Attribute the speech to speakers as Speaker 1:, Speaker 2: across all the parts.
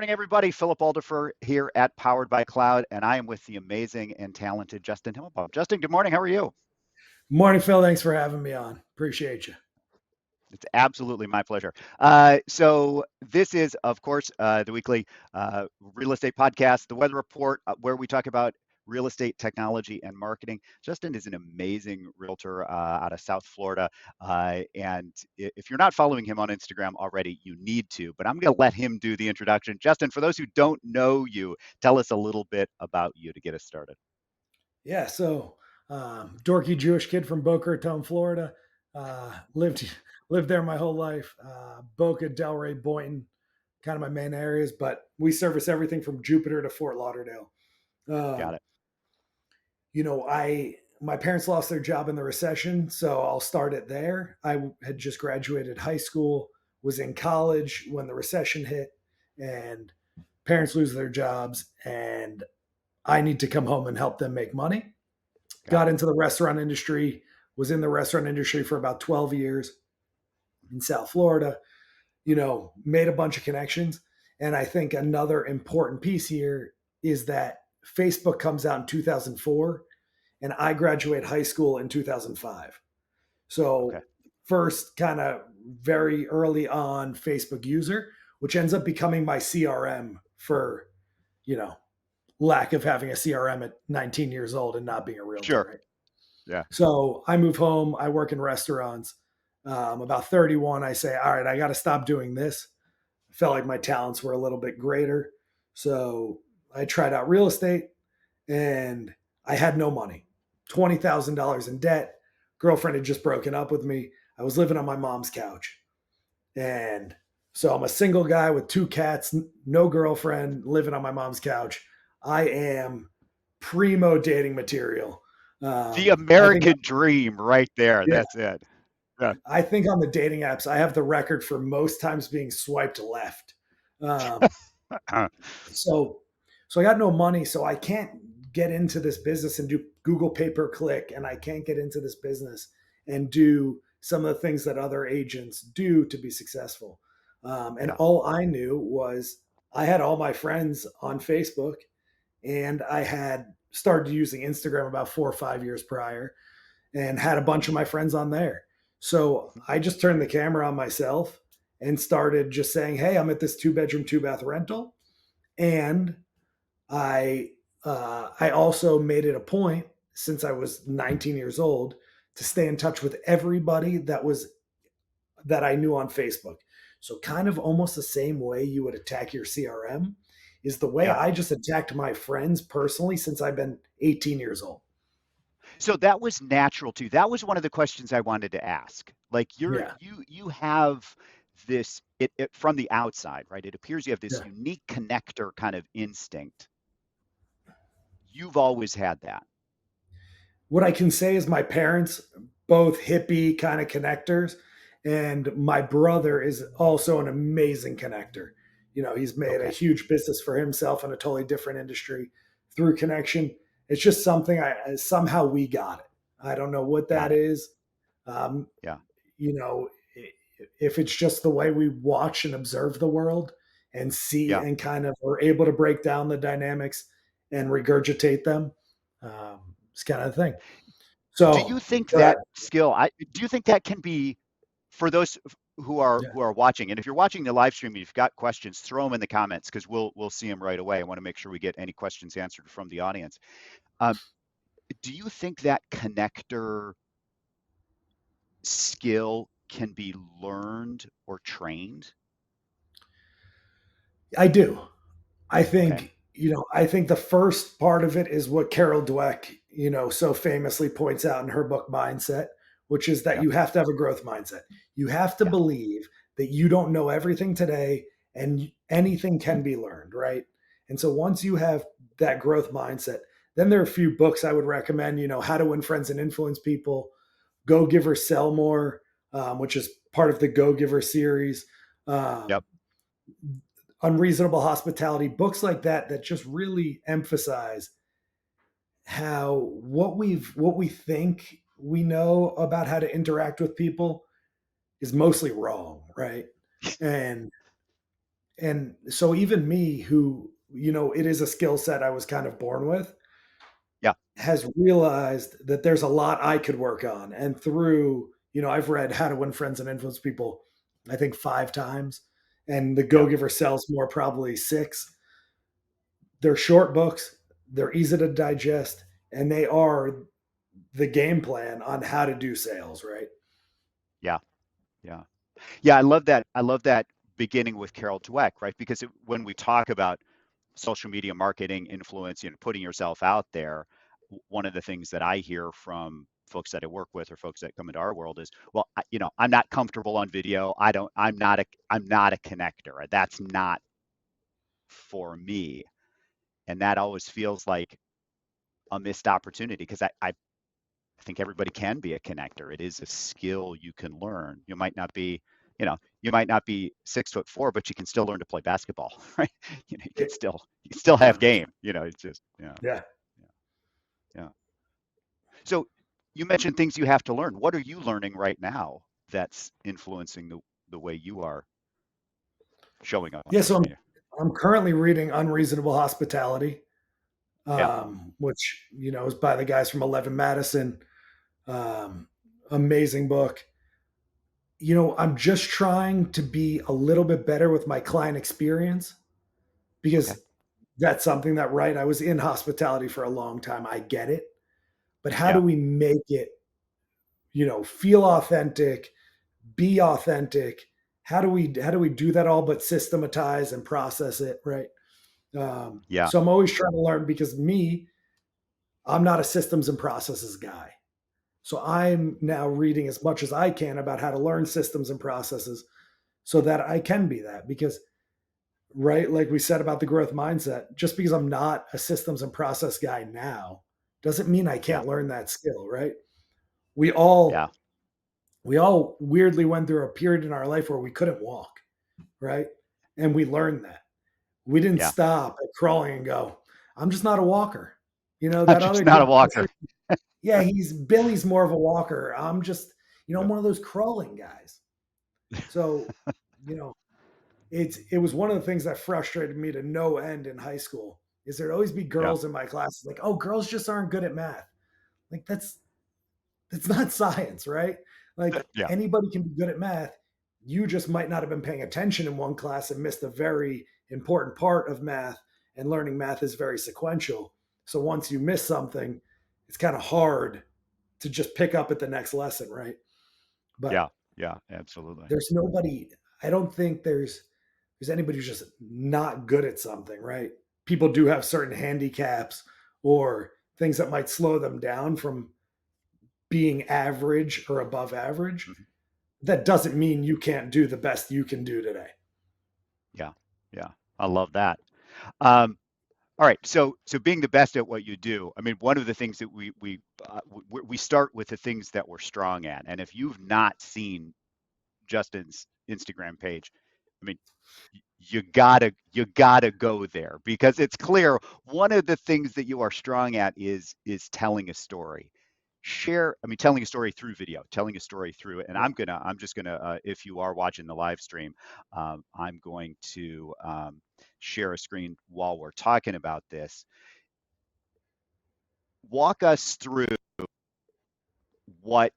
Speaker 1: morning, everybody. Philip Alderfer here at Powered by Cloud, and I am with the amazing and talented Justin Himmelbaum. Justin, good morning. How are you?
Speaker 2: Morning, Phil. Thanks for having me on. Appreciate you.
Speaker 1: It's absolutely my pleasure. So this is, of course, the weekly real estate podcast, the weather report, where we talk about real estate technology and marketing. Justin is an amazing realtor out of South Florida. And if you're not following him on Instagram already, you need to, but I'm going to let him do the introduction. Justin, for those who don't know you, tell us a little bit about you to get us started.
Speaker 2: Yeah, so dorky Jewish kid from Boca Raton, Florida. Lived there my whole life. Boca, Delray, Boynton, kind of my main areas, but we service everything from Jupiter to Fort Lauderdale.
Speaker 1: Got
Speaker 2: Um,
Speaker 1: it.
Speaker 2: I my parents lost their job in the recession, so I'll start it there. I had just graduated high school, was in college when the recession hit, and parents lose their jobs, and I need to come home and help them make money.
Speaker 1: Got
Speaker 2: Got
Speaker 1: it.
Speaker 2: into the restaurant industry, was in the restaurant industry for about 12 years in South Florida, made a bunch of connections. And I think another important piece here is that Facebook comes out in 2004 and I graduate high school in 2005.
Speaker 1: Okay.
Speaker 2: So, first, kind of very early on Facebook user, which ends up becoming my CRM for, you know, lack of having a CRM at 19 years old and not being a realtor,
Speaker 1: Sure.
Speaker 2: right?
Speaker 1: Yeah.
Speaker 2: So I move home. I work in restaurants. About 31, I say, all right, I got to stop doing this. I felt like my talents were a little bit greater. So I tried out real estate and I had no money, $20,000 in debt. Girlfriend had just broken up with me. I was living on my mom's couch. And so I'm a single guy with two cats, no girlfriend, living on my mom's couch. I am primo dating material.
Speaker 1: The
Speaker 2: I think,
Speaker 1: American dream right there.
Speaker 2: yeah,
Speaker 1: That's it. Yeah.
Speaker 2: I think on the dating apps, I have the record for most times being swiped left. Um, so, so I got no money, so I can't get into this business and do Google pay per click, and I can't get into this business and do some of the things that other agents do to be successful. And
Speaker 1: Yeah.
Speaker 2: all I knew was I had all my friends on Facebook, and I had started using Instagram about 4 or 5 years prior and had a bunch of my friends on there. So I just turned the camera on myself and started just saying, "Hey, I'm at this 2 bedroom, 2 bath rental," and I also made it a point since I was 19 years old to stay in touch with everybody that I knew on Facebook. So kind of almost the same way you would attack your CRM is the way
Speaker 1: Yeah.
Speaker 2: I just attacked my friends personally since I've been 18 years old.
Speaker 1: So that was natural too. That was one of the questions I wanted to ask. Like
Speaker 2: Yeah.
Speaker 1: you have this it from the outside, right? It appears you have this
Speaker 2: Yeah.
Speaker 1: unique connector kind of instinct. You've always had that.
Speaker 2: What I can say is my parents, both hippie kind of connectors, and my brother is also an amazing connector. He's made a
Speaker 1: Okay.
Speaker 2: huge business for himself in a totally different industry through connection. It's just something somehow we got it. I don't know what
Speaker 1: Got
Speaker 2: that
Speaker 1: it.
Speaker 2: is. Um,
Speaker 1: Yeah.
Speaker 2: you know, if it's just the way we watch and observe the world and see
Speaker 1: Yeah.
Speaker 2: and kind of are able to break down the dynamics and regurgitate them, it's kind of the thing.
Speaker 1: Do you
Speaker 2: So
Speaker 1: think
Speaker 2: go ahead.
Speaker 1: that skill, do you think that can be for those
Speaker 2: Yeah.
Speaker 1: who are watching, and if you're watching the live stream and you've got questions, throw them in the comments because we'll see them right away. I want to make sure we get any questions answered from the audience. Um, do you think that connector skill can be learned or trained?
Speaker 2: I do. I
Speaker 1: Okay.
Speaker 2: think, I think the first part of it is what Carol Dweck, so famously points out in her book Mindset, which is that
Speaker 1: Yeah.
Speaker 2: you have to have a growth mindset. You have to
Speaker 1: Yeah.
Speaker 2: believe that you don't know everything today and anything can be learned, right? And so once you have that growth mindset, then there are a few books I would recommend, How to Win Friends and Influence People, Go Giver Sell More, which is part of the Go Giver series.
Speaker 1: Yep.
Speaker 2: Um, Unreasonable Hospitality, books like that just really emphasize how what we think we know about how to interact with people is mostly wrong, right? And And so even me, who, it is a skill set I was kind of born with,
Speaker 1: Yeah.
Speaker 2: has realized that there's a lot I could work on. And through, I've read How to Win Friends and Influence People, I think 5 times, and The Go
Speaker 1: Yeah.
Speaker 2: Giver Sells More probably 6. They're short books, they're easy to digest, and they are the game plan on how to do sales, right?
Speaker 1: Yeah. Yeah. Yeah. I love that. I love that beginning with Carol Dweck, right? Because when we talk about social media marketing, influence, putting yourself out there, one of the things that I hear from folks that I work with or folks that come into our world is, well, I'm not comfortable on video. I'm not a connector. That's not for me. And that always feels like a missed opportunity because I think everybody can be a connector. It is a skill you can learn. You might not be 6'4", but you can still learn to play basketball, right?
Speaker 2: It,
Speaker 1: you still have game.
Speaker 2: 100%.
Speaker 1: It's just
Speaker 2: Yeah.
Speaker 1: yeah, yeah. So you mentioned things you have to learn. What are you learning right now that's influencing the way you are showing up on
Speaker 2: Yeah. So
Speaker 1: social
Speaker 2: I'm,
Speaker 1: media?
Speaker 2: I'm currently reading Unreasonable Hospitality,
Speaker 1: Yeah.
Speaker 2: which, is by the guys from 11 Madison. Um, Amazing book. I'm just trying to be a little bit better with my client experience
Speaker 1: Okay.
Speaker 2: because that's something that, right, I was in hospitality for a long time. I get it. But how do
Speaker 1: Yeah.
Speaker 2: we make it, feel authentic, be authentic? How do we do that all but systematize and process it, right?
Speaker 1: Yeah.
Speaker 2: So I'm always trying to learn because I'm not a systems and processes guy. So I'm now reading as much as I can about how to learn systems and processes so that I can be that. Because, right, like we said about the growth mindset, just because I'm not a systems and process guy now doesn't mean I
Speaker 1: Yeah.
Speaker 2: can't learn that skill, right? We all
Speaker 1: Yeah.
Speaker 2: we all weirdly went through a period in our life where we couldn't walk, right? And we learned that. We didn't
Speaker 1: Yeah.
Speaker 2: stop at crawling and go, I'm just not a walker.
Speaker 1: I'm
Speaker 2: That
Speaker 1: just
Speaker 2: other
Speaker 1: not a
Speaker 2: kid,
Speaker 1: walker.
Speaker 2: yeah, he's Billy's more of a walker. I'm just, I'm
Speaker 1: Yeah.
Speaker 2: one of those crawling guys. So, you know, it was one of the things that frustrated me to no end in high school is there'd always be
Speaker 1: Yeah.
Speaker 2: girls in my classes like, oh, girls just aren't good at math. Like that's not science, right? Like
Speaker 1: Yeah.
Speaker 2: anybody can be good at math. You just might not have been paying attention in one class and missed a very important part of math. And learning math is very sequential. So once you miss something, it's kind of hard to just pick up at the next lesson, right? But
Speaker 1: Yeah. Yeah. Absolutely.
Speaker 2: there's nobody, I don't think there's anybody who's just not good at something, right? People do have certain handicaps or things that might slow them down from being average or above average.
Speaker 1: Mhm.
Speaker 2: That doesn't mean you can't do the best you can do today.
Speaker 1: Yeah. Yeah. I love that. Um, all right. So being the best at what you do, I mean, one of the things that we start with the things that we're strong at, and if you've not seen Justin's Instagram page, I mean, you gotta go there because it's clear one of the things that you are strong at is telling a story. I mean, telling a story through video, telling a story through it. And
Speaker 2: Yeah.
Speaker 1: I'm just gonna, if you are watching the live stream, I'm going to share a screen while we're talking about this. Walk us through what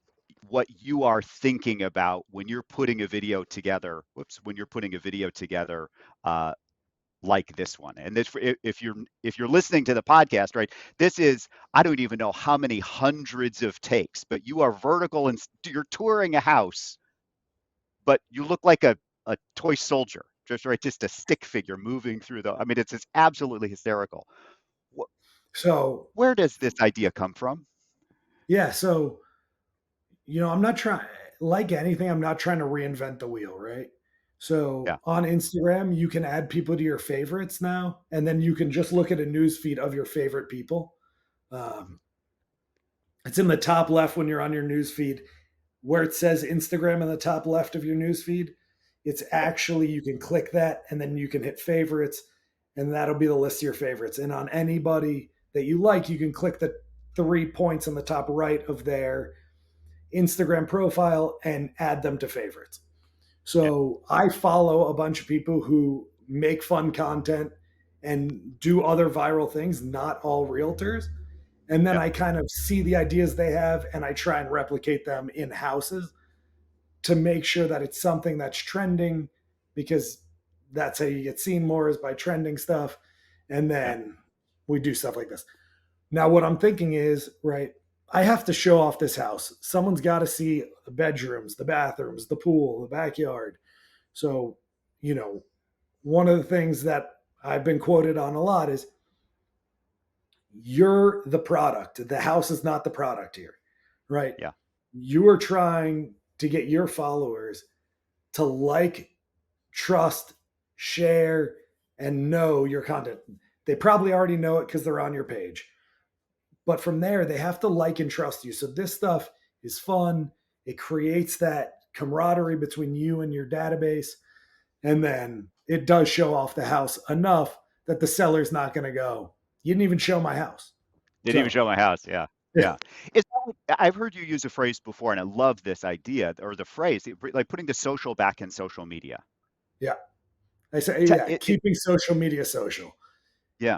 Speaker 1: what you are thinking about when you're putting a video together. Whoops, when you're putting a video together uh, like this one. And this, if you're listening to the podcast, right? This is, I don't even know how many hundreds of takes, but you are vertical and you're touring a house, but you look like a toy soldier, just right, just a stick figure moving through the. I mean, it's absolutely hysterical.
Speaker 2: So,
Speaker 1: Where does this idea come from?
Speaker 2: yeah. So, I'm not trying, like anything, I'm not trying to reinvent the wheel, right? So
Speaker 1: Yeah.
Speaker 2: on Instagram, you can add people to your favorites now, and then you can just look at a news feed of your favorite people.
Speaker 1: Mhm.
Speaker 2: Um, it's in the top left when you're on your news feed where it says Instagram in the top left of your news feed. It's
Speaker 1: Yep.
Speaker 2: actually, you can click that and then you can hit favorites, and that'll be the list of your favorites. And on anybody that you like, you can click the 3 points on the top right of their Instagram profile and add them to favorites.
Speaker 1: Yeah.
Speaker 2: So I follow a bunch of people who make fun content and do other viral things, not all realtors. And then
Speaker 1: Yeah.
Speaker 2: I kind of see the ideas they have and I try and replicate them in houses to make sure that it's something that's trending, because that's how you get seen more, is by trending stuff. And
Speaker 1: Yeah.
Speaker 2: then we do stuff like this. Now, what I'm thinking is, right, I have to show off this house. Someone's got to see the bedrooms, the bathrooms, the pool, the backyard. So, you know, one of the things that I've been quoted on a lot is, you're the product. The house is not the product here, right?
Speaker 1: Yeah.
Speaker 2: You are trying to get your followers to like, trust, share, and know your content. They probably already know it because they're on your page. But from there, they have to like and trust you. So this stuff is fun. It creates that camaraderie between you and your database. And then it does show off the house enough that the seller's not going to go, you didn't even show my house.
Speaker 1: Didn't even
Speaker 2: So,
Speaker 1: show my house. Yeah.
Speaker 2: yeah,
Speaker 1: Yeah. It's I've heard you use a phrase before, and I love this idea or the phrase, like putting the social back in social media.
Speaker 2: yeah. I say,
Speaker 1: Te-
Speaker 2: yeah,
Speaker 1: it-
Speaker 2: keeping social media social.
Speaker 1: yeah.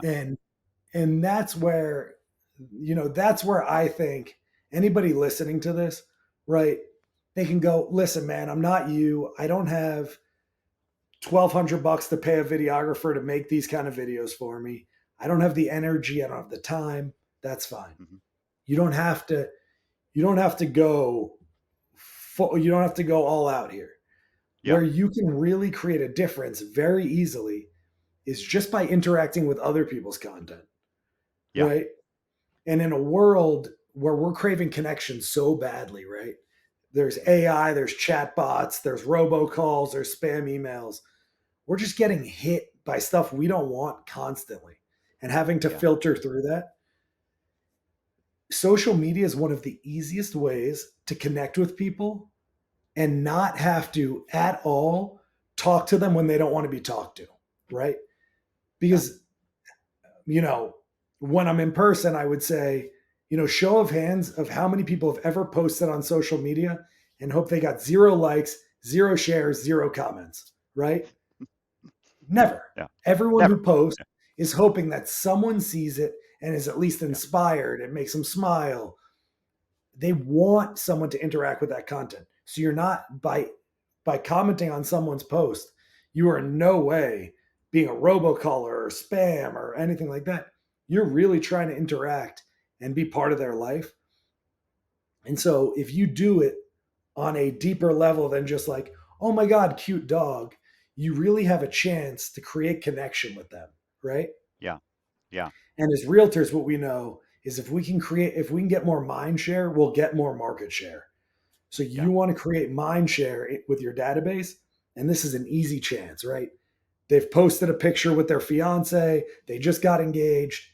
Speaker 2: And that's where, that's where I think anybody listening to this, right, they can go, listen, man, I'm not you. I don't have $1,200 to pay a videographer to make these kind of videos for me. I don't have the energy. I don't have the time. That's fine.
Speaker 1: Hmm.
Speaker 2: You don't have to. You don't have to go. You don't have to go all out here.
Speaker 1: Yeah.
Speaker 2: Where you can really create a difference very easily is just by interacting with other people's content,
Speaker 1: Yeah.
Speaker 2: right? And in a world where we're craving connection so badly, right? There's AI, there's chatbots, there's robocalls, there's spam emails. We're just getting hit by stuff we don't want constantly and having to
Speaker 1: Yeah.
Speaker 2: filter through that. Social media is one of the easiest ways to connect with people and not have to at all talk to them when they don't want to be talked to, right?
Speaker 1: Yeah.
Speaker 2: Because, you know, when I'm in person, I would say, show of hands of how many people have ever posted on social media and hope they got 0 likes, 0 shares, 0 comments, right? Never.
Speaker 1: Yeah.
Speaker 2: Everyone who
Speaker 1: Never.
Speaker 2: posts
Speaker 1: Yeah.
Speaker 2: is hoping that someone sees it and is at least
Speaker 1: Yeah.
Speaker 2: inspired and makes them smile. They want someone to interact with that content. So you're not, by commenting on someone's post, you are in no way being a robocaller or spam or anything like that. You're really trying to interact and be part of their life. And so if you do it on a deeper level than just like, oh my God, cute dog, you really have a chance to create connection with them, right?
Speaker 1: Yeah. Yeah.
Speaker 2: And as realtors, what we know is if we can get more mind share, we'll get more market share. So
Speaker 1: Yeah.
Speaker 2: you want to create mind share with your database, and this is an easy chance, right? They've posted a picture with their fiance, they just got engaged,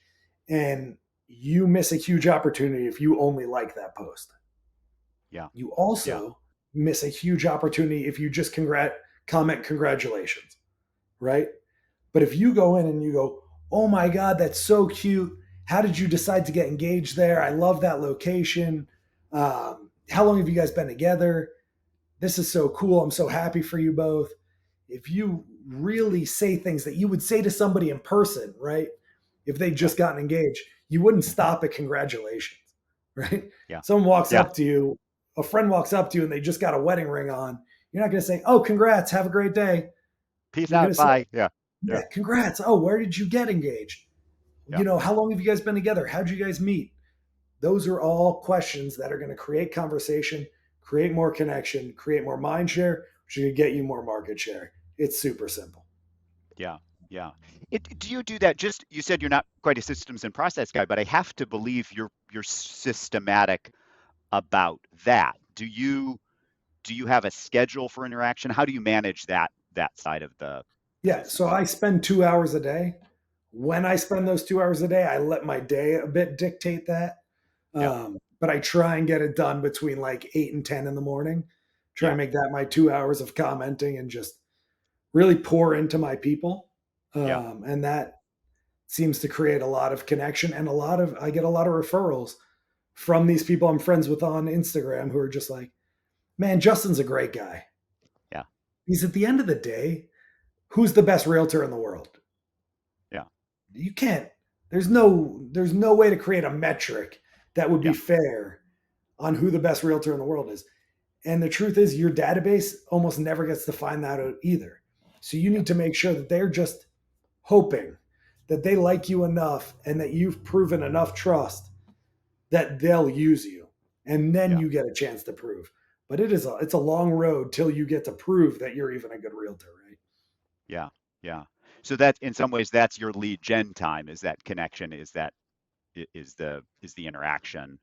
Speaker 2: and you miss a huge opportunity if you only like that post.
Speaker 1: Yeah.
Speaker 2: You
Speaker 1: Yeah.
Speaker 2: also miss a huge opportunity if you just comment congratulations, right? But if you go in and you go, oh my God, that's so cute. How did you decide to get engaged there? I love that location. How long have you guys been together? This is so cool. I'm so happy for you both. If you really say things that you would say to somebody in person, right? If they
Speaker 1: Yeah.
Speaker 2: just gotten engaged, you wouldn't stop at congratulations, right?
Speaker 1: Yeah.
Speaker 2: Someone walks
Speaker 1: Yeah.
Speaker 2: up to you, a friend walks up to you and they just got a wedding ring on. You're not going to say, oh, congrats, have a great day.
Speaker 1: Peace
Speaker 2: You're going
Speaker 1: out.
Speaker 2: to say,
Speaker 1: Bye. Yeah. Yeah.
Speaker 2: yeah, congrats. Oh, where did you get engaged?
Speaker 1: Yeah.
Speaker 2: How long have you guys been together? How'd you guys meet? Those are all questions that are going to create conversation, create more connection, create more mind share, which is going to get you more market share. It's super simple.
Speaker 1: Yeah. Yeah. Do you do that? Just you said you're not quite a systems and process guy, but I have to believe you're systematic about that. Do you have a schedule for interaction? How do you manage that side of the
Speaker 2: Yeah. So
Speaker 1: business?
Speaker 2: I spend 2 hours a day. When I spend those 2 hours a day, I let my day a bit dictate that.
Speaker 1: Yeah.
Speaker 2: But I try and get it done between like 8 and 10 in the morning. Try and
Speaker 1: Yeah.
Speaker 2: make that my 2 hours of commenting and just really pour into my people.
Speaker 1: Yeah.
Speaker 2: And that seems to create a lot of connection and I get a lot of referrals from these people I'm friends with on Instagram who are just like, man, Justin's a great guy.
Speaker 1: Yeah.
Speaker 2: Because at the end of the day, who's the best realtor in the world?
Speaker 1: Yeah.
Speaker 2: You can't. There's no way to create a metric that would be
Speaker 1: Yeah.
Speaker 2: fair on who the best realtor in the world is. And the truth is, your database almost never gets to find that out either. So you
Speaker 1: Yeah.
Speaker 2: need to make sure that they're just hoping that they like you enough and that you've proven enough trust that they'll use you, and then
Speaker 1: Yeah.
Speaker 2: you get a chance to prove. But it's a long road till you get to prove that you're even a good realtor, right?
Speaker 1: Yeah. Yeah. So that in some ways that's your lead gen time, is that connection, is the interaction on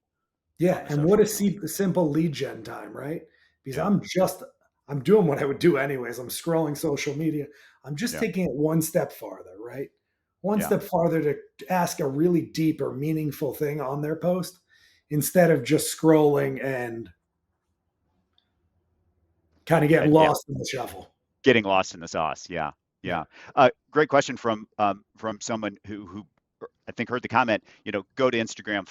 Speaker 2: Yeah,
Speaker 1: the
Speaker 2: and what
Speaker 1: social
Speaker 2: a
Speaker 1: channels.
Speaker 2: simple lead gen time, right? Because
Speaker 1: Yeah.
Speaker 2: I'm doing what I would do anyways. I'm scrolling social media. I'm just
Speaker 1: Yeah.
Speaker 2: taking it one step farther, right? One
Speaker 1: Yeah.
Speaker 2: step farther to ask a really deep or meaningful thing on their post instead of just scrolling and kind of getting
Speaker 1: And yeah,
Speaker 2: lost in the shuffle.
Speaker 1: getting lost in the sauce. Yeah.
Speaker 2: Yeah.
Speaker 1: Yeah. Great question from someone who I think heard the comment, go to Instagram,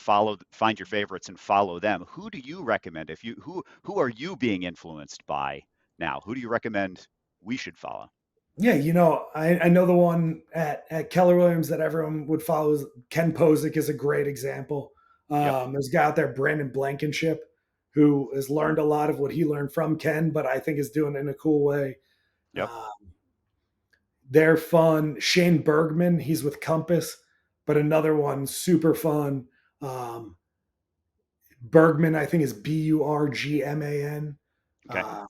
Speaker 1: find your favorites and follow them. Who do you recommend, if you who are you being influenced by now? Who do you recommend we should follow?
Speaker 2: Yeah, I know the one at Keller Williams that everyone would follow is Ken Posick is a great example.
Speaker 1: Yep.
Speaker 2: There's a guy out there, Brandon Blankenship, who has learned a lot of what he learned from Ken, but I think is doing it in a cool way.
Speaker 1: Yep.
Speaker 2: Uh, they're fun. Shane Bergman, he's with Compass, but another one super fun. Um, Bergman, I think is Burgman.
Speaker 1: Okay.
Speaker 2: Uh,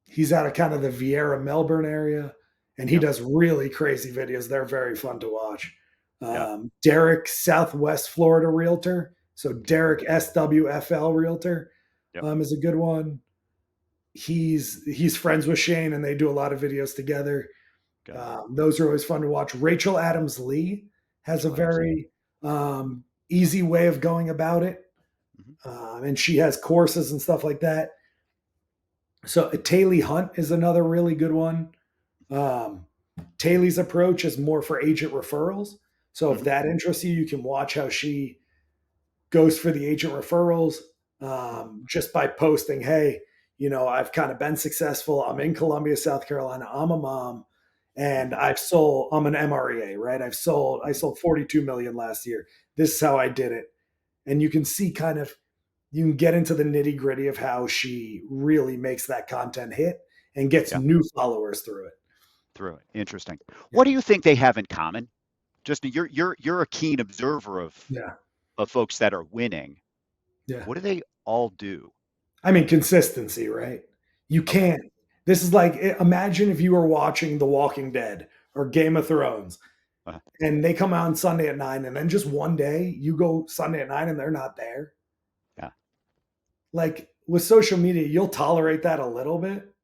Speaker 2: he's out of kind of the Vieira, Melbourne area, and he
Speaker 1: Yep.
Speaker 2: does really crazy videos. They're very fun to watch.
Speaker 1: Yep.
Speaker 2: Derek, Southwest Florida Realtor. So
Speaker 1: Hmm.
Speaker 2: Derek SWFL Realtor
Speaker 1: Yep.
Speaker 2: is a good one. He's friends with Shane, and they do a lot of videos together.
Speaker 1: Good.
Speaker 2: Those are always fun to watch. Rachel Adams Lee has a
Speaker 1: Rachel Adams.
Speaker 2: very easy way of going about it,
Speaker 1: Hmm.
Speaker 2: and she has courses and stuff like that. So Taylor Hunt is another really good one. Um, Taylor's approach is more for agent referrals. So if
Speaker 1: Hmm.
Speaker 2: that interests you, you can watch how she goes for the agent referrals just by posting, hey, I've kind of been successful. I'm in Columbia, South Carolina. I'm a mom and
Speaker 1: Hmm.
Speaker 2: I'm an MREA, right? I
Speaker 1: Hmm.
Speaker 2: sold 42 million last year. This is how I did it. And you can see you can get into the nitty gritty of how she really makes that content hit and gets
Speaker 1: Yeah.
Speaker 2: new followers through it.
Speaker 1: Through it. Interesting.
Speaker 2: Yeah.
Speaker 1: What do you think they have in common? Justin, you're a keen observer
Speaker 2: Yeah.
Speaker 1: of folks that are winning.
Speaker 2: Yeah.
Speaker 1: What do they all do?
Speaker 2: I mean, consistency, right? You
Speaker 1: Okay.
Speaker 2: can't. This is like, imagine if you were watching The Walking Dead or Game of Thrones
Speaker 1: Uh,
Speaker 2: and they come out on Sunday at 9, and then just one day you go Sunday at 9 and they're not there.
Speaker 1: yeah.
Speaker 2: Like with social media, you'll tolerate that a little bit.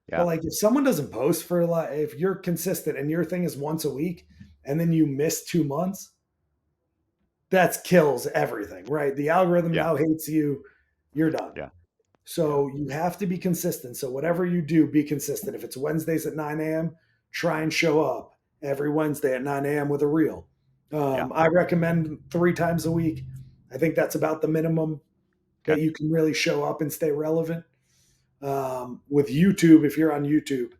Speaker 2: But
Speaker 1: Yeah.
Speaker 2: like if someone doesn't post for like, if you're consistent and your thing is once a week and then you miss 2 months, that kills everything, right? The algorithm
Speaker 1: Yeah.
Speaker 2: now hates you. You're done.
Speaker 1: Yeah. Yeah.
Speaker 2: So you have to be consistent. So whatever you do, be consistent. If it's Wednesdays at 9 a.m., try and show up every Wednesday at 9 a.m. with a reel.
Speaker 1: Yeah.
Speaker 2: I recommend 3 times a week. I think that's about the minimum that
Speaker 1: Okay.
Speaker 2: you can really show up and stay relevant. With YouTube, if you're on YouTube,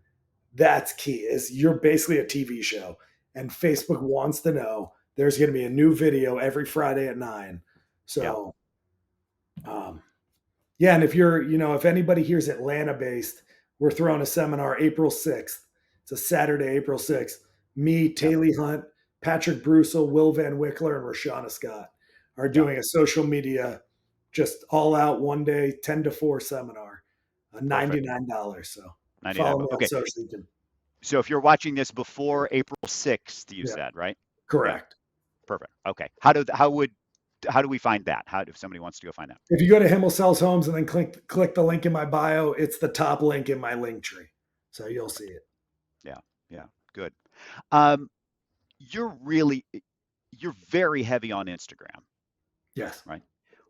Speaker 2: that's key. Is you're basically a TV show, and
Speaker 1: Yeah.
Speaker 2: Facebook wants to know there's going to be a new video every Friday at 9.
Speaker 1: Yeah.
Speaker 2: So um, yeah, and if anybody here's Atlanta based, we're throwing a seminar April 6th. It's a Saturday, April 6th. Me,
Speaker 1: Yeah.
Speaker 2: Taylor Hunt, Patrick Brussel, Will Van Wickler, and Rashana Scott are
Speaker 1: Yeah.
Speaker 2: doing a social media, just all out one day, 10 to 4 seminar,
Speaker 1: Perfect.
Speaker 2: $99. So
Speaker 1: 99.
Speaker 2: follow me on
Speaker 1: Okay.
Speaker 2: social. You can,
Speaker 1: So if you're watching this before April 6th, you
Speaker 2: yeah,
Speaker 1: said, right? Yeah.
Speaker 2: correct.
Speaker 1: Perfect. Okay. How do we find that? How if somebody wants to go find that?
Speaker 2: If you go to Himmel Sells Homes and then click the link in my bio, it's the top link in my link tree. So you'll see it.
Speaker 1: Yeah. Yeah. Good. Um, you're really you're very heavy on Instagram,
Speaker 2: Yes.
Speaker 1: right?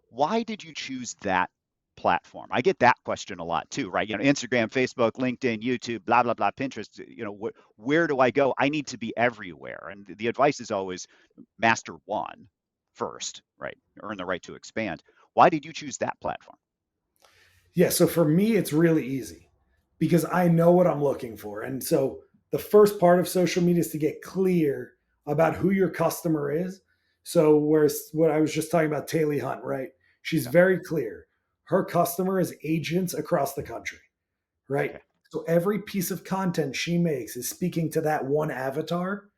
Speaker 1: Why did you choose that platform? I get that question a lot too, right? Instagram, Facebook, LinkedIn, YouTube, blah blah blah, Pinterest. Where do I go? I need to be everywhere, and the advice is always master one first, right? Earn the right to expand. Why did you choose that platform?
Speaker 2: Yeah, so for me, it's really easy because I know what I'm looking for. And so the the first part of social media is to get clear about who your customer is. So whereas what I was just talking about, Taylor Hunt, right? She's
Speaker 1: Yeah.
Speaker 2: very clear. Her customer is agents across the country, right?
Speaker 1: Okay.
Speaker 2: So every piece of content she makes is speaking to that one avatar.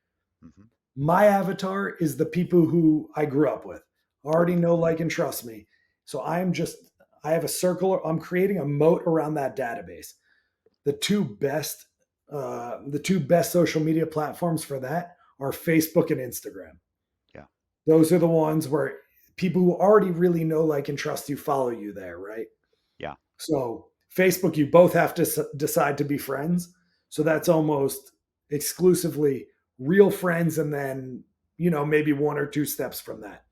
Speaker 1: Hmm.
Speaker 2: My avatar is the people who I grew up with, already
Speaker 1: Okay.
Speaker 2: know, like, and trust me. So I have a circle, I'm creating a moat around that database. The two best, the two best social media platforms for that are Facebook and Instagram.
Speaker 1: Yeah.
Speaker 2: Those are the ones where people who already really know, like, and trust you follow you there, right?
Speaker 1: Yeah.
Speaker 2: So Facebook, you both have to decide to be friends. So that's almost exclusively real friends, and then maybe one or two steps from that.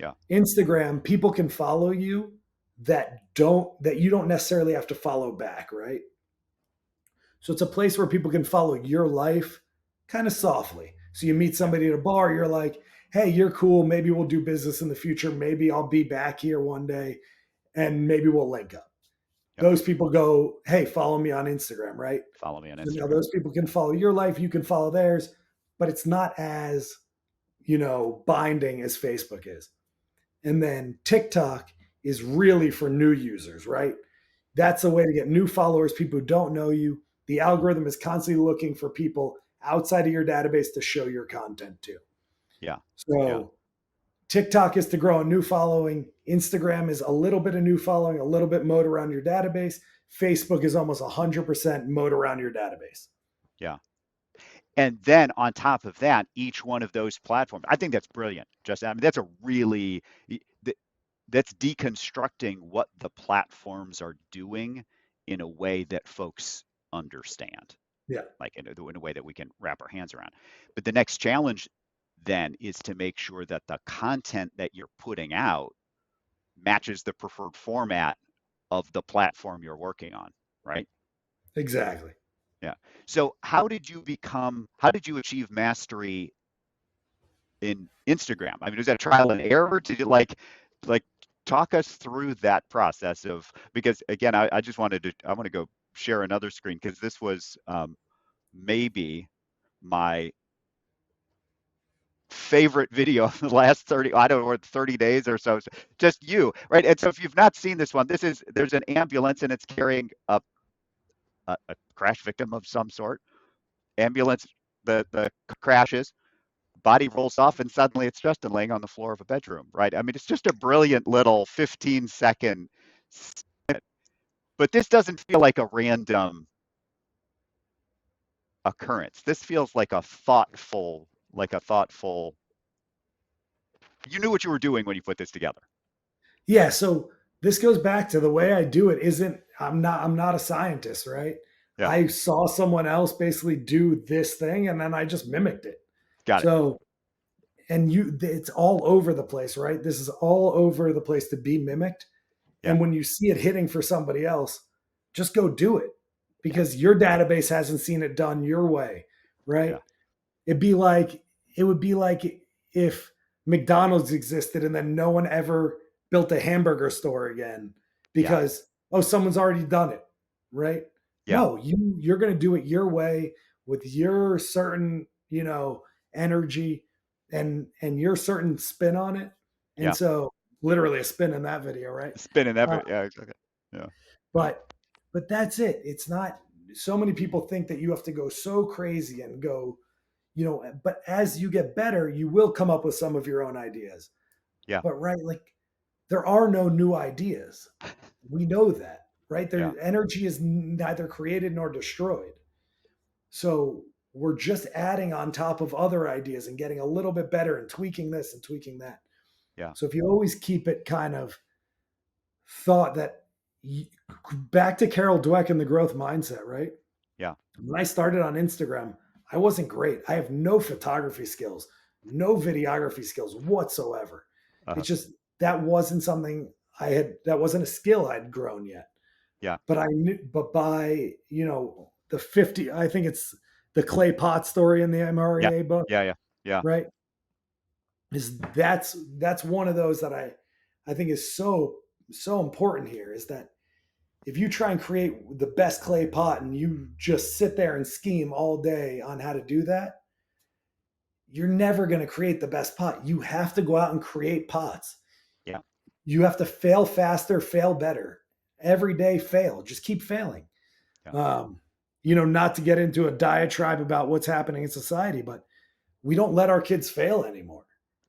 Speaker 1: Yeah.
Speaker 2: Instagram, people can follow you that you don't necessarily have to follow back, right? So it's a place where people can follow your life kind of softly. So you meet
Speaker 1: Yeah.
Speaker 2: somebody at a bar, you're like, hey, you're cool. Maybe we'll do business in the future. Maybe I'll be back here one day and maybe we'll link up.
Speaker 1: Yep.
Speaker 2: Those people go, hey, follow me on Instagram, right?
Speaker 1: Follow me on
Speaker 2: So now
Speaker 1: Instagram.
Speaker 2: those people can follow your life, you can follow theirs, but it's not as, binding as Facebook is. And then TikTok is really for new users, right?
Speaker 1: Yeah.
Speaker 2: That's a way to get new followers, people who don't know you. The
Speaker 1: Hmm.
Speaker 2: algorithm is constantly looking for people outside of your database to show your content to.
Speaker 1: Yeah. Yeah.
Speaker 2: So TikTok is to grow a new following. Instagram is a little bit of new following, a little bit mode around your database. Facebook is almost 100% mode around your database.
Speaker 1: Yeah. And then on top of that, each one of those platforms, I think that's brilliant. Just, I mean, that's a really, that's deconstructing what the platforms are doing in a way that folks understand,
Speaker 2: Yeah,
Speaker 1: like in a way that we can wrap our hands around. But the next challenge then is to make sure that the content that you're putting out matches the preferred format of the platform you're working on, right?
Speaker 2: exactly.
Speaker 1: Yeah. So how did you achieve mastery in Instagram? I mean, was that trial and error? Did you like talk us through that process of, because again, I just I want to go share another screen because this was maybe my favorite video of the last 30, I don't know, 30 days or so. Just you, right? And so if you've not seen this one, there's an ambulance and it's carrying a crash victim of some sort. Ambulance, the crashes, body rolls off, and suddenly it's Justin laying on the floor of a bedroom, right? I mean, it's just a brilliant little 15-second, but this doesn't feel like a random occurrence. This feels like a thoughtful, you knew what you were doing when you put this together.
Speaker 2: Yeah, so this goes back to the way I do it isn't I'm not a scientist, right?
Speaker 1: Yeah,
Speaker 2: I saw someone else basically do this thing and then I just mimicked it.
Speaker 1: got it.
Speaker 2: So, and it's all over the place, right? This is all over the place to be mimicked.
Speaker 1: Yeah,
Speaker 2: And when you see it hitting for somebody else, just go do it
Speaker 1: yeah,
Speaker 2: because your database hasn't seen it done your way, right?
Speaker 1: yeah,
Speaker 2: It'd be like it would be like if McDonald's existed and then no one ever built a hamburger store again
Speaker 1: yeah,
Speaker 2: because someone's already done it, right?
Speaker 1: yeah,
Speaker 2: No, you're going to do it your way with your certain, energy and your certain spin on it. And
Speaker 1: yeah.
Speaker 2: so literally a spin in that video, right?
Speaker 1: Spinning
Speaker 2: Uh,
Speaker 1: every, yeah, exactly. Yeah, yeah,
Speaker 2: but that's it. It's not so many people think that you have to go so crazy and go but as you get better, you will come up with some of your own ideas.
Speaker 1: yeah,
Speaker 2: But right, like there are no new ideas. We know that, right?
Speaker 1: yeah,
Speaker 2: Their energy is neither created nor destroyed. So we're just adding on top of other ideas and getting a little bit better and tweaking this and tweaking that.
Speaker 1: yeah,
Speaker 2: So if you always keep it kind of thought that back to Carol Dweck and the growth mindset, right?
Speaker 1: yeah,
Speaker 2: When I started on Instagram, I wasn't great. I have no photography skills, no videography skills whatsoever.
Speaker 1: uh,
Speaker 2: It's just that wasn't something that wasn't a skill I'd grown yet.
Speaker 1: yeah,
Speaker 2: But I knew, but by, the 50, I think it's the clay pot story in the
Speaker 1: yeah,
Speaker 2: MREA book,
Speaker 1: yeah, yeah, yeah,
Speaker 2: right? That's one of those that I think is so important here is that if you try and create the best clay pot and you just sit there and scheme all day on how to do that, you're never going to create the best pot. You have to go out and create pots.
Speaker 1: Yeah.
Speaker 2: You have to fail faster, fail better. Every day, fail. Just keep failing.
Speaker 1: Yeah.
Speaker 2: Um, not to get into a diatribe about what's happening in society, but we don't let our kids fail anymore.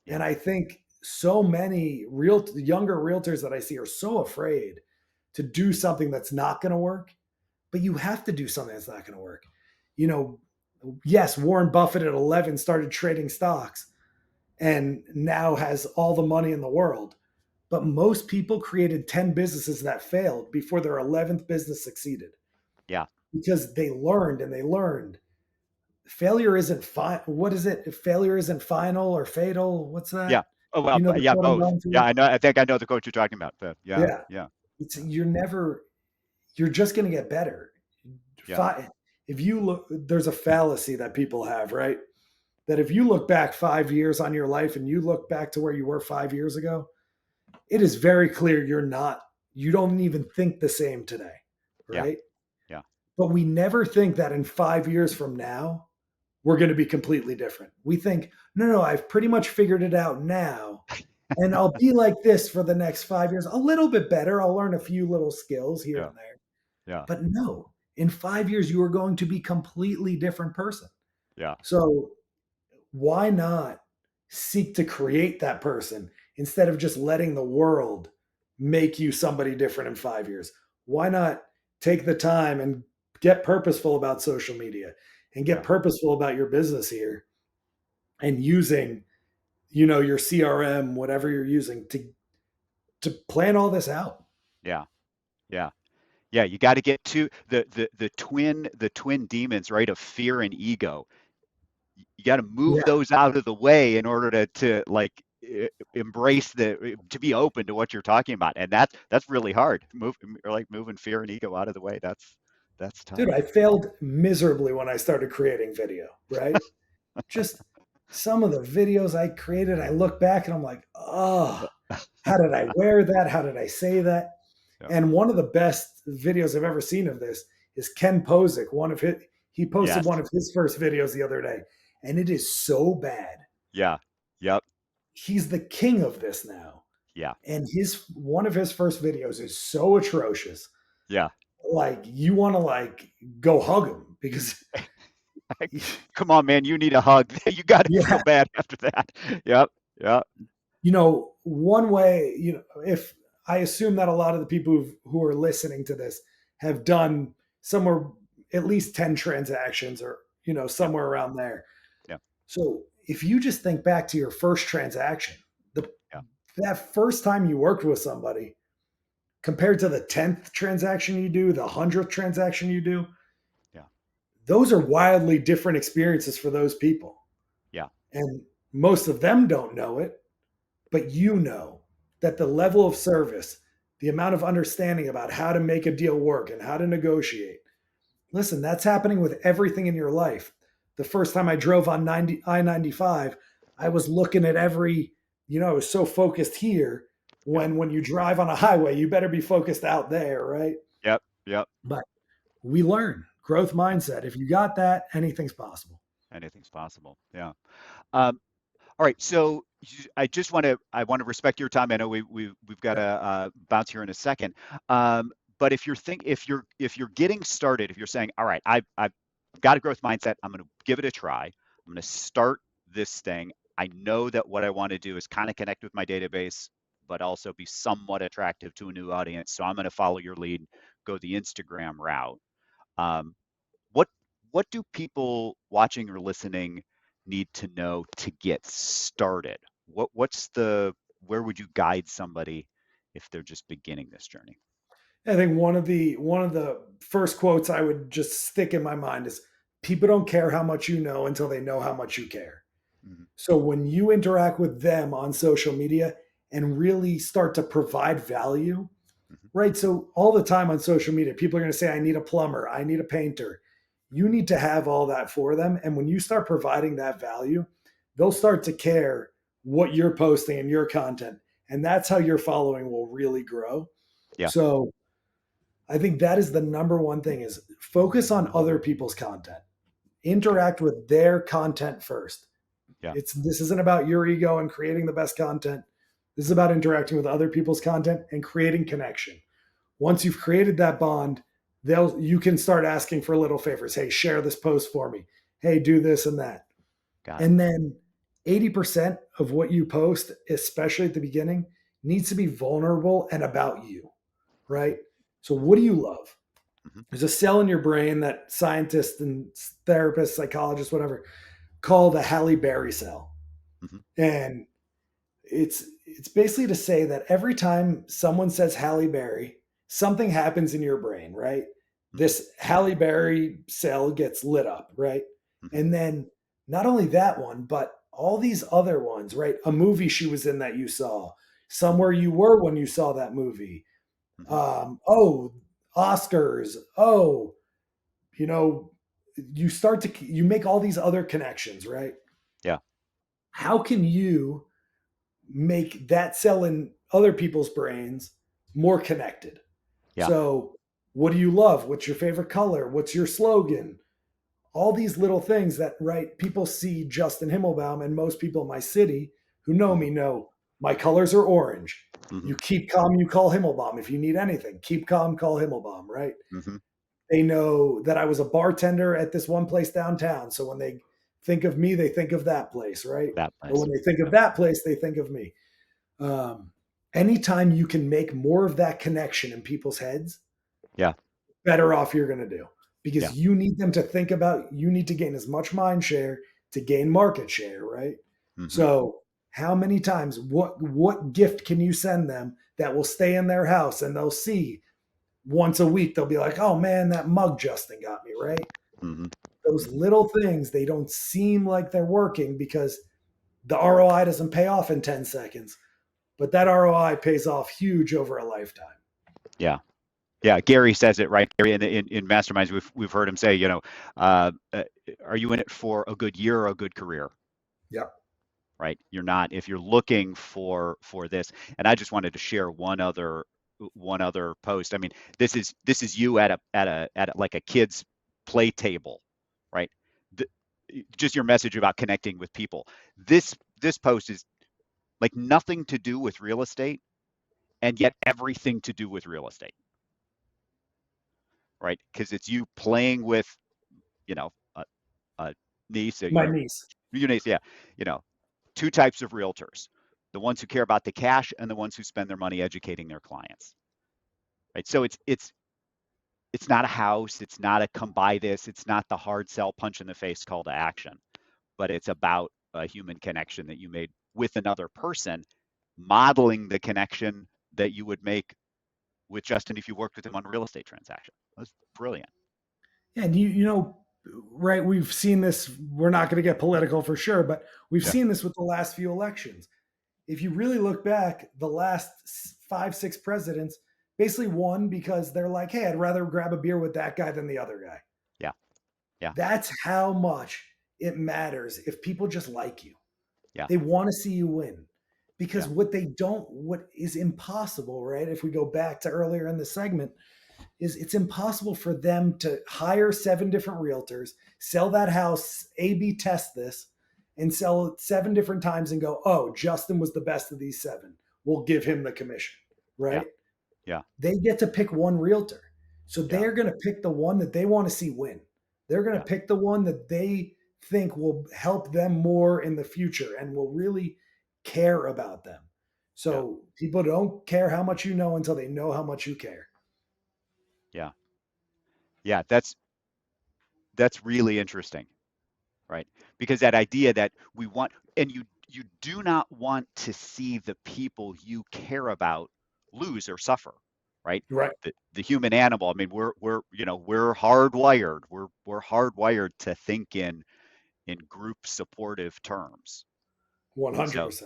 Speaker 2: And
Speaker 1: Yeah.
Speaker 2: I think so many younger realtors that I see are so afraid to do something that's not going to work, but you have to do something that's not going to work. You know, yes, Warren Buffett at 11 started trading stocks and now has all the money in the world. But most people created 10 businesses that failed before their 11th business succeeded
Speaker 1: Yeah.
Speaker 2: because they learned and they learned. Failure isn't what is it? Failure isn't final or fatal. What's
Speaker 1: Yeah.
Speaker 2: that?
Speaker 1: Oh
Speaker 2: You
Speaker 1: well,
Speaker 2: know the
Speaker 1: yeah,
Speaker 2: quote I'm
Speaker 1: both.
Speaker 2: going
Speaker 1: Yeah,
Speaker 2: for?
Speaker 1: I know. I think I know the quote you're talking about. Yeah.
Speaker 2: Yeah.
Speaker 1: Yeah. Yeah.
Speaker 2: You're just going to get better.
Speaker 1: Yeah.
Speaker 2: If you look, there's a fallacy that people have, right? That if you look back 5 years on your life and you look back to where you were 5 years ago, it is very clear you don't even think the same today,
Speaker 1: Yeah.
Speaker 2: right?
Speaker 1: Yeah.
Speaker 2: But we never think that in 5 years from now, we're going to be completely different. We think, no, I've pretty much figured it out now. And I'll be like this for the next 5 years, a little bit better. I'll learn a few little skills here
Speaker 1: Yeah.
Speaker 2: and there.
Speaker 1: Yeah.
Speaker 2: But no, in 5 years, you are going to be completely different person.
Speaker 1: Yeah.
Speaker 2: So why not seek to create that person instead of just letting the world make you somebody different in 5 years? Why not take the time and get purposeful about social media and get
Speaker 1: Yeah.
Speaker 2: purposeful about your business here and using, your CRM, whatever you're using to plan all this out?
Speaker 1: Yeah. Yeah. Yeah. You got to get to the twin demons, right? Of fear and ego. You got to move
Speaker 2: Yeah.
Speaker 1: those out of the way in order to like embrace to be open to what you're talking about, and that's really hard. Moving fear and ego out of the way. That's
Speaker 2: Dude,
Speaker 1: tough.
Speaker 2: I failed miserably when I started creating video, right? Just some of the videos I created, I look back and I'm like, oh, how did I wear that? How did I say that?
Speaker 1: Yeah.
Speaker 2: And one of the best videos I've ever seen of this is Ken Posick. He posted
Speaker 1: Yes.
Speaker 2: one of his first videos the other day, and it is so bad.
Speaker 1: Yeah. Yep.
Speaker 2: He's the king of this now.
Speaker 1: Yeah.
Speaker 2: And his one of his first videos is so atrocious.
Speaker 1: Yeah.
Speaker 2: Like you want to go hug him because
Speaker 1: Come on, man, you need a hug. You got to feel
Speaker 2: yeah,
Speaker 1: bad after that. Yep. Yep.
Speaker 2: one way, if I assume that a lot of the people who are listening to this have done somewhere at least 10 transactions or,
Speaker 1: Yep.
Speaker 2: somewhere around there.
Speaker 1: Yep.
Speaker 2: So if you just think back to your first transaction,
Speaker 1: Yeah.
Speaker 2: that first time you worked with somebody compared to the 10th transaction you do, the 100th transaction you do,
Speaker 1: Yeah.
Speaker 2: those are wildly different experiences for those people.
Speaker 1: Yeah.
Speaker 2: And most of them don't know it, but you know that the level of service, the amount of understanding about how to make a deal work and how to negotiate. Listen, that's happening with everything in your life. The first time I drove on I-95, I was looking at I was so focused here
Speaker 1: Yep.
Speaker 2: when you drive on a highway, you better be focused out there, right?
Speaker 1: Yep. Yep.
Speaker 2: But we learn growth
Speaker 1: Yep.
Speaker 2: mindset. If you got that, anything's possible.
Speaker 1: Anything's possible. Yeah. Um, All right, so I want to respect your time. I know we've got to
Speaker 2: Yeah.
Speaker 1: bounce here in a second. But if you're getting started, if you're saying, all right, I've got a growth mindset, I'm going to give it a try. I'm going to start this thing. I know that what I want to do is kind of connect with my database, but also be somewhat attractive to a new audience. So I'm going to follow your lead, go the Instagram route. Um, what what do people watching or listening need to know to get started? Where would you guide somebody if they're just beginning this journey?
Speaker 2: I think one of the first quotes I would just stick in my mind is people don't care how much you know until they know how much you care.
Speaker 1: Mhm.
Speaker 2: So when you interact with them on social media and really start to provide value,
Speaker 1: Mhm.
Speaker 2: right? So all the time on social media, people are going to say, I need a plumber, I need a painter. You need to have all that for them. And when you start providing that value, they'll start to care what you're posting and your content. And that's how your following will really grow.
Speaker 1: Yeah.
Speaker 2: So I think that is the number one thing is focus on other people's content.
Speaker 1: Okay.
Speaker 2: Interact with their content first.
Speaker 1: Yeah.
Speaker 2: This isn't about your ego and creating the best content. This is about interacting with other people's content and creating connection. Once you've created that bond, you can start asking for little favors. Hey, share this post for me. Hey, do this and that.
Speaker 1: Got it.
Speaker 2: And then 80% of what you post, especially at the beginning, needs to be vulnerable and about you,
Speaker 1: Hmm.
Speaker 2: right? So, what do you love?
Speaker 1: Hmm.
Speaker 2: There's a cell in your brain that scientists and therapists, psychologists, whatever, call the Halle Berry cell.
Speaker 1: Hmm.
Speaker 2: And it's basically to say that every time someone says Halle Berry, something happens in your brain, right?
Speaker 1: Hmm.
Speaker 2: This Halle Berry cell gets lit up, right?
Speaker 1: Hmm.
Speaker 2: And then not only that one, but all these other ones, right? A movie she was in that you saw,
Speaker 1: Hmm.
Speaker 2: somewhere you were when you saw that movie.
Speaker 1: Hmm.
Speaker 2: Oh, Oscars. Oh, you know, you make all these other connections, right?
Speaker 1: Yeah.
Speaker 2: How can you make that cell in other people's brains more connected?
Speaker 1: Yeah.
Speaker 2: So, what do you love? What's your favorite color? What's your slogan? All these little things that, right, people see Justin Himmelbaum, and most people in my city who know
Speaker 1: Hmm.
Speaker 2: me know my colors are orange.
Speaker 1: Hmm.
Speaker 2: You keep calm, you call Himmelbaum. If you need anything, keep calm, call Himmelbaum, right?
Speaker 1: Hmm.
Speaker 2: They know that I was a bartender at this one place downtown. So when they think of me, they think of that place, right?
Speaker 1: That
Speaker 2: Or
Speaker 1: place.
Speaker 2: when they think of
Speaker 1: Yeah.
Speaker 2: that place, they think of me. Um, Anytime you can make more of that connection in people's heads,
Speaker 1: Yeah.
Speaker 2: better off you're going to do
Speaker 1: Yeah.
Speaker 2: because you need them to think about, you need to gain as much mind share to gain market share, right?
Speaker 1: Hmm.
Speaker 2: So, how many times, what gift can you send them that will stay in their house and they'll see once a week? They'll be like, oh man, that mug Justin got me, right?
Speaker 1: Hmm.
Speaker 2: Those
Speaker 1: Hmm.
Speaker 2: little things, they don't seem like they're working because the ROI doesn't pay off in 10 seconds, but that ROI pays off huge over a lifetime.
Speaker 1: Yeah. Yeah, Gary says it right. Gary in masterminds, we've heard him say, uh, uh, are you in it for a good year or a good career?
Speaker 2: Yep.
Speaker 1: Right? You're not. If you're looking for this, and I just wanted to share one other post. I mean, this is you at like a kid's play table, right? The, just your message about connecting with people. This post is like nothing to do with real estate, and yet everything to do with real estate, right? Because it's you playing with a niece,
Speaker 2: My niece.
Speaker 1: your niece, yeah, you know, two types of realtors: the ones who care about the cash and the ones who spend their money educating their clients, right? So it's not a house, it's not a come buy this, it's not the hard sell punch in the face call to action, but it's about a human connection that you made with another person, modeling the connection that you would make with Justin if you worked with him on a real estate transaction. That's brilliant.
Speaker 2: And you know, right? We've seen this. We're not going to get political for sure, but we've
Speaker 1: Yeah.
Speaker 2: seen this with the last few elections. If you really look back, the last five, six presidents basically won because they're like, hey, I'd rather grab a beer with that guy than the other guy.
Speaker 1: Yeah. Yeah.
Speaker 2: That's how much it matters if people just like you.
Speaker 1: Yeah.
Speaker 2: They want to see you win. Because
Speaker 1: Yeah.
Speaker 2: what is impossible, right? If we go back to earlier in the segment, is it's impossible for them to hire seven different realtors, sell that house, A B test this, and sell it seven different times and go, oh, Justin was the best of these seven. We'll give him the commission,
Speaker 1: Yeah.
Speaker 2: right?
Speaker 1: Yeah.
Speaker 2: They get to pick one realtor. So
Speaker 1: Yeah.
Speaker 2: they're going to pick the one that they want to see win. They're going to
Speaker 1: Yeah.
Speaker 2: pick the one that they think will help them more in the future and will really care about them.
Speaker 1: Yeah.
Speaker 2: So people don't care how much you know until they know how much you care.
Speaker 1: Yeah. Yeah. That's really interesting, right? Because that idea that we want, and you do not want to see the people you care about lose or suffer, right?
Speaker 2: Right.
Speaker 1: The human animal. I mean, we're hardwired. We're hardwired to think in group supportive terms. So
Speaker 2: 100%.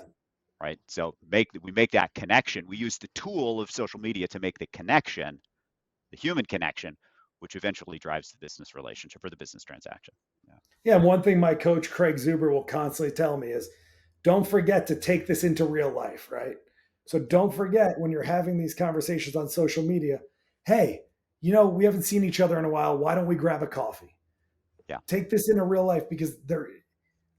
Speaker 1: right. So we make that connection. We use the tool of social media to make the connection, the human connection, which eventually drives the business relationship or the business transaction. Yeah.
Speaker 2: Yeah, one thing my coach Craig Zuber will constantly tell me is don't forget to take this into real life, right? So don't forget when you're having these conversations on social media, hey, we haven't seen each other in a while. Why don't we grab a coffee?
Speaker 1: Yeah.
Speaker 2: Take this into real life because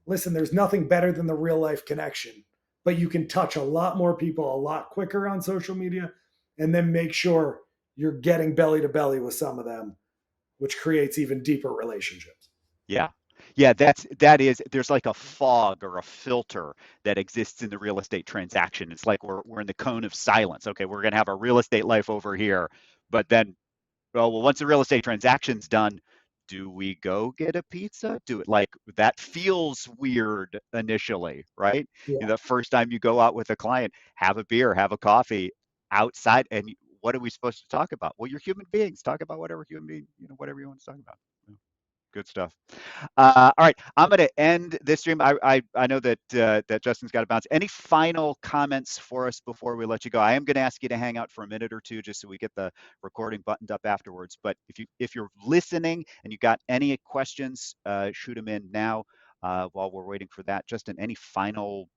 Speaker 2: listen, there's nothing better than the real life connection, but you can touch a lot more people a lot quicker on social media and then make sure you're getting belly to belly with some of them, which creates even deeper relationships.
Speaker 1: Yeah. Yeah, that is there's like a fog or a filter that exists in the real estate transaction. It's like we're in the cone of silence. Okay, we're gonna have our real estate life over here, but then well, once the real estate transaction's done, do we go get a pizza? Do it like that feels weird initially, right?
Speaker 2: Yeah.
Speaker 1: The first time you go out with a client, have a beer, have a coffee outside, and what are we supposed to talk about? Well, you're human beings. Talk about whatever human being, whatever you want to talk about. Good stuff. All right, I'm going to end this stream. I know that Justin's got to bounce. Any final comments for us before we let you go? I am going to ask you to hang out for a minute or two just so we get the recording buttoned up afterwards. But if you're listening and you got any questions, shoot them in now while we're waiting for that. Justin, any final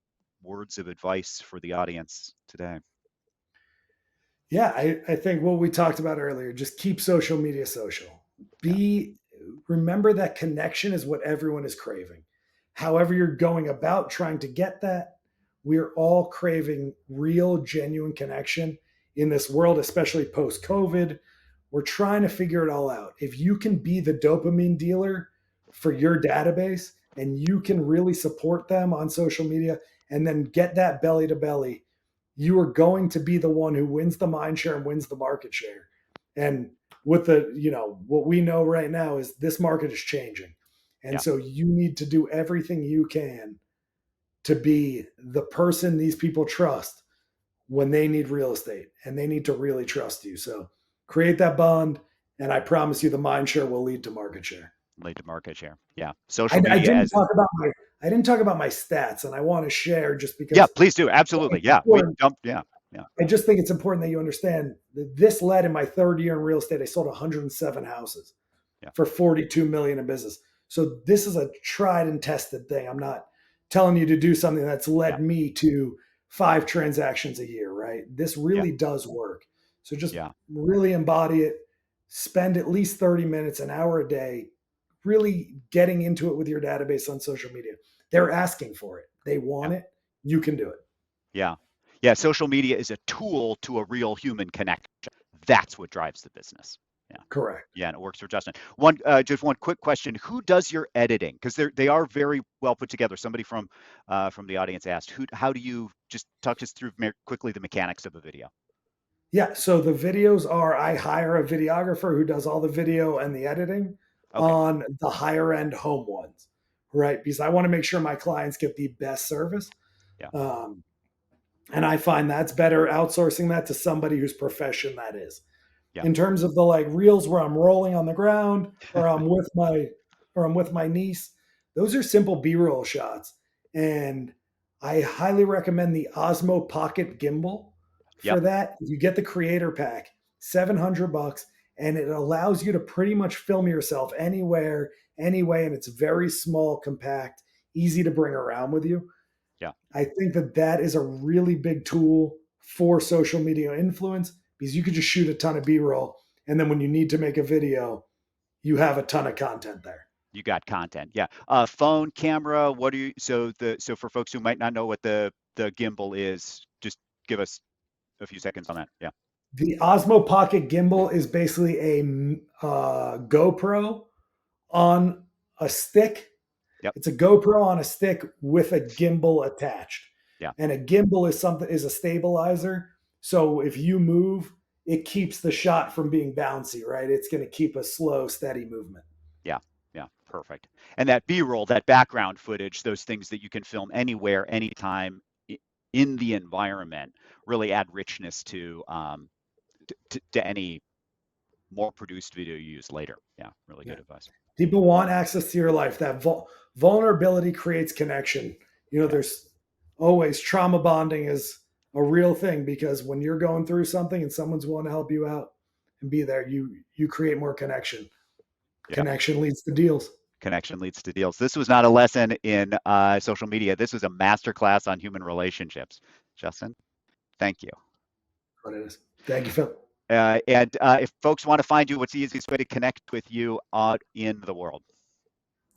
Speaker 1: words of advice for the audience today?
Speaker 2: Yeah, I think what we talked about earlier, just keep social media social.
Speaker 1: Yeah,
Speaker 2: Be Remember that connection is what everyone is craving. However, you're going about trying to get that, we're all craving real, genuine connection in this world, especially post COVID. We're trying to figure it all out. If you can be the dopamine dealer for your database and you can really support them on social media and then get that belly to belly, you are going to be the one who wins the mind share and wins the market share. And with what we know right now is this market is changing. And
Speaker 1: yeah,
Speaker 2: so you need to do everything you can to be the person these people trust when they need real estate and they need to really trust you. So create that bond. And I promise you the mind share will lead to market share.
Speaker 1: lead to market share. Yeah,
Speaker 2: I,
Speaker 1: social
Speaker 2: I
Speaker 1: media
Speaker 2: didn't
Speaker 1: as
Speaker 2: talk about my I didn't talk about my stats, and I want to share just
Speaker 1: yeah,
Speaker 2: because
Speaker 1: please do. Absolutely.
Speaker 2: it's
Speaker 1: Yeah, we
Speaker 2: important.
Speaker 1: dumped. Yeah, yeah,
Speaker 2: I just think it's important that you understand that this led in my third year in real estate. I sold 107 houses
Speaker 1: yeah,
Speaker 2: for 42 million in business. So this is a tried and tested thing. I'm not telling you to do something that's
Speaker 1: yeah,
Speaker 2: led me to 5 transactions a year, right? This
Speaker 1: yeah,
Speaker 2: really does work. So just
Speaker 1: yeah,
Speaker 2: really embody it. Spend at least 30 minutes, an hour a day, really getting into it with your database on social media. They're asking for it. They
Speaker 1: yeah.
Speaker 2: want it. You can do it.
Speaker 1: Yeah. Yeah. Social media is a tool to a real human connection. That's what drives the business. Yeah.
Speaker 2: Correct.
Speaker 1: Yeah. And it works for Justin. Just one quick question. Who does your editing? Because they are very well put together. Somebody from the audience asked, how do you just talk us through quickly the mechanics of a video?
Speaker 2: Yeah, so the videos are I hire a videographer who does all the video and the editing
Speaker 1: Okay.
Speaker 2: on the higher end home ones, right? Because I want to make sure my clients get the best service.
Speaker 1: Yeah.
Speaker 2: Um, and I find that's better outsourcing that to somebody whose profession that is.
Speaker 1: Yeah.
Speaker 2: In terms of the like reels where I'm rolling on the ground or I'm with my niece, those are simple B-roll shots. And I highly recommend the Osmo Pocket Gimbal
Speaker 1: Yep.
Speaker 2: for that. You get the creator pack, $700, and it allows you to pretty much film yourself anywhere, anyway, and it's very small, compact, easy to bring around with you.
Speaker 1: Yeah.
Speaker 2: I think that that is a really big tool for social media influence because you could just shoot a ton of B-roll, and then when you need to make a video, you have a ton of content there.
Speaker 1: You got content. Yeah. Phone, camera. What do you? So for folks who might not know what the gimbal is, just give us a few seconds on that. Yeah.
Speaker 2: The Osmo Pocket Gimbal is basically a GoPro on a stick.
Speaker 1: Yep.
Speaker 2: It's a GoPro on a stick with a gimbal attached.
Speaker 1: Yeah.
Speaker 2: And a gimbal is a stabilizer. So if you move, it keeps the shot from being bouncy, right? It's going to keep a slow, steady movement.
Speaker 1: Yeah, yeah, perfect. And that B-roll, that background footage, those things that you can film anywhere, anytime in the environment, really add richness to any more produced video you use later. Yeah, really
Speaker 2: Yeah.
Speaker 1: good advice.
Speaker 2: People want access to your life. That vulnerability creates connection.
Speaker 1: Yeah,
Speaker 2: There's always trauma bonding is a real thing because when you're going through something and someone's willing to help you out and be there, you create more connection.
Speaker 1: yeah.
Speaker 2: Connection leads to deals.
Speaker 1: Connection leads to deals. This was not a lesson in social media. This was a masterclass on human relationships. Justin, thank you.
Speaker 2: What it is. Thank you, Phil.
Speaker 1: And if folks want to find you, what's the easiest way to connect with you out in the world?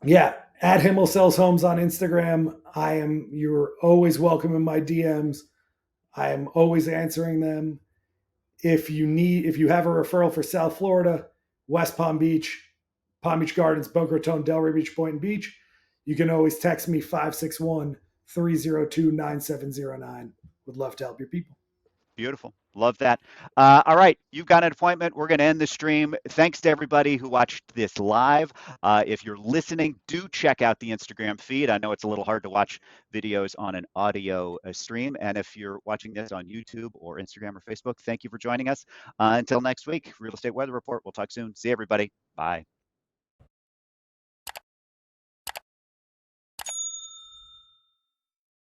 Speaker 2: Yeah, at Himmel Sells Homes on Instagram. You're always welcome in my DMs. I am always answering them. If you have a referral for South Florida, West Palm Beach Gardens, Boca Raton, Delray Beach, Point and Beach, you can always text me 561-302-9709. Would love to help your people.
Speaker 1: Beautiful. Love that. All right, you've got an appointment. We're going to end the stream. Thanks to everybody who watched this live. If you're listening, do check out the Instagram feed. I know it's a little hard to watch videos on an audio stream. And if you're watching this on YouTube or Instagram or Facebook, thank you for joining us. Until next week, Real Estate Weather Report. We'll talk soon. See everybody. Bye.